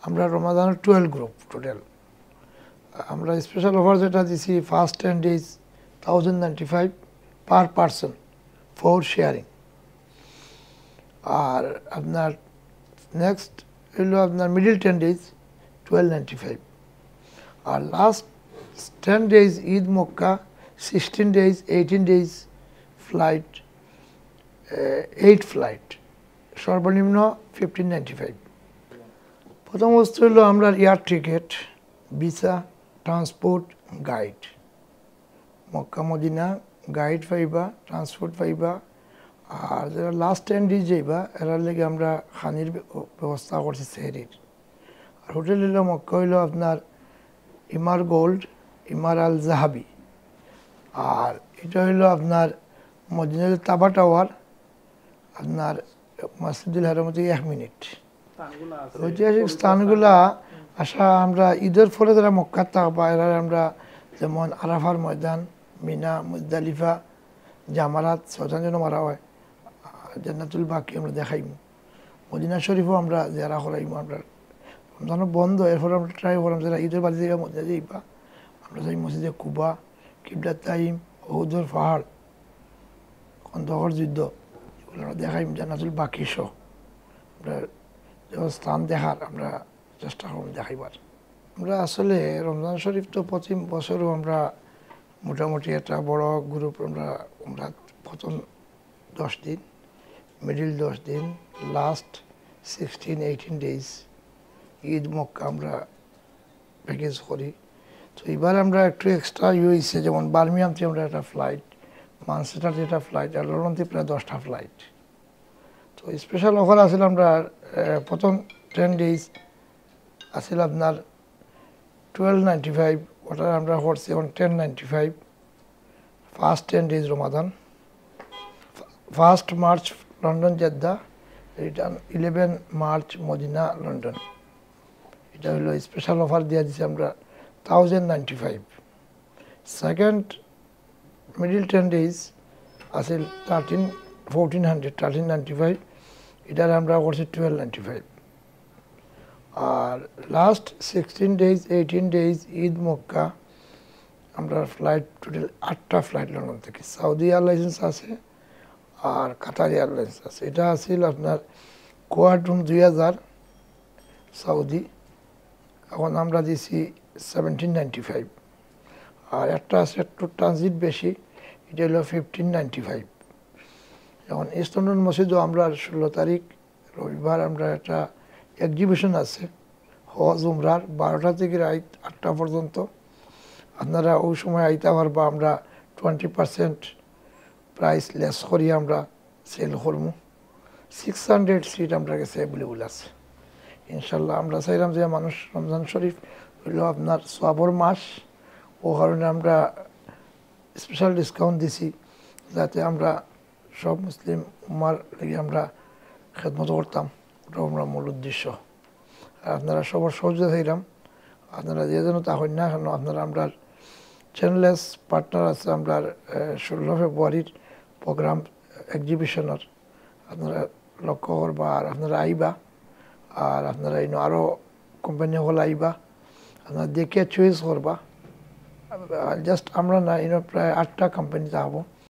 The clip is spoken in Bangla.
আমরা রমাদানের 12 গ্রুপ টোটাল। আমরা স্পেশাল অফার যেটা দিছি, first 10 days 1095 per person for sharing. আর আপনার নেক্সট হইল আপনার মিডল 10 days 1295। আর last 10 days Eid Makkah 16 days 18 days flight 8 flight সর্বনিম্ন 1595। প্রথম বস্তু হলো আমরা air ticket, visa, transport, guide. Makkah Madina guide পাইবা, ট্রান্সপোর্ট পাইবা। আর যারা লাস্ট 10 days যাইবা এরার লেগে আমরা খানির ব্যবস্থা করছি সেহরির। আর হোটেল হইলো মক্কা হইলো আপনার ইমার গোল্ড, ইমার আল জাহাবি। আর এটা হইলো আপনার মদিনার তাবা টাওয়ার, আপনার মসজিদুল হারাম থেকে 1 মিনিট। ঐতিহাসিক স্থানগুলা আসা আমরা ঈদের ফলে যারা মক্কার থাকবা এরা আমরা যেমন আরাফার ময়দান, মিনা, মুজদালিফা, জামারাত 6 জন মারা হয়, জান্নাতুল বাকি আমরা দেখাইম। মদিনা শরীফও আমরা যারা করাইম। আমরা রমজানও বন্ধ, এরপরে আমরা ট্রাই করলাম যারা ঈদের বাড়ি থেকে মদিনা যাইবা আমরা যাই মসজিদে কুবা, কিবলা তাইম, ওহুদের পাহাড়, খন্দকর যুদ্ধ, এগুলো আমরা দেখাইম। জান্নাতুল বাকি সহ আমরা স্থান দেখার আমরা চেষ্টা করব দেখাইবার। আমরা আসলে রমজান শরীফ তো প্রতি বছরও আমরা মোটামুটি একটা বড় গ্রুপ আমরা প্রথম 10 দিন, মিডিল 10 দিন, লাস্ট 16-18 days ঈদ মক্কা আমরা প্যাকেজ করি। তো এবার আমরা একটু এক্সট্রা হয়েছে, যেমন বার্মিয়াম থেকে আমরা একটা ফ্লাইট, মানচেস্টার থেকে একটা ফ্লাইট, আর লন্ডন থেকে প্রায় 10টা ফ্লাইট। তো স্পেশাল অফার আসলে আমরা প্রথম 10 days আসলে আপনার 1295, ওটা আমরা করছি এখন 1095। First 10 days Ramadan, 1 March London Jeddah, return 11 March Medina London. এটা হলো স্পেশাল অফার দিয়ে দিচ্ছি আমরা 1095। সেকেন্ড মিডিল 10 days আছে 1395, এটার আমরা করছি 1295। আর last 16 days 18 days Eid Makkah আমরা ফ্লাইট টোটাল 8টা ফ্লাইট লন্ডন থেকে। সৌদি এয়ারলাইন্স আছে আর কাতার এয়ারলাইন্স আছে। এটা আছিল আপনার কোয়াড্রুম 2000 সৌদি, এখন আমরা দিছি 1795। আর একটা আছে একটু ট্রানজিট বেশি, এটা হলো 1595। এখন ইস্ট লন্ডন মসজিদও আমরা 16 তারিখ রবিবার আমরা একটা এক্সিবিশন আছে হজ উমরার 12টা থেকে রাত 8টা পর্যন্ত। আপনারা ওই সময় আইতে পারবা, আমরা 20% প্রাইস লেস করি আমরা সেল করবো। 600 সিট আমরা কাছে অ্যাভেলেবল আছে ইনশাল্লাহ। আমরা চাইলাম যে মানুষ রমজান শরীফ হইলো আপনার সওয়াবের মাস, ও কারণে আমরা স্পেশাল ডিসকাউন্ট দিছি যাতে আমরা সব মুসলিম উম্মার লেগে আমরা খেদমত করতাম, ওটাও আমরা মূল উদ্দেশ্য। আর আপনারা সবার সহযোগিতা হইলাম, আপনারা যে যেন তা হন না কেন আপনারা আমরা চ্যানেলেস পার্টনার আছে আমরা 16 ফেব্রুয়ারির প্রোগ্রাম এক্সিবিশনের, আপনারা লক্ষ্য করবা। আর আপনারা আইবা, আর আপনারা ইনো আরও কোম্পানি হল আইবা, আপনারা দেখে চয়েস করবা। জাস্ট আমরা না ইনো প্রায় 8টা কোম্পানি যাবো।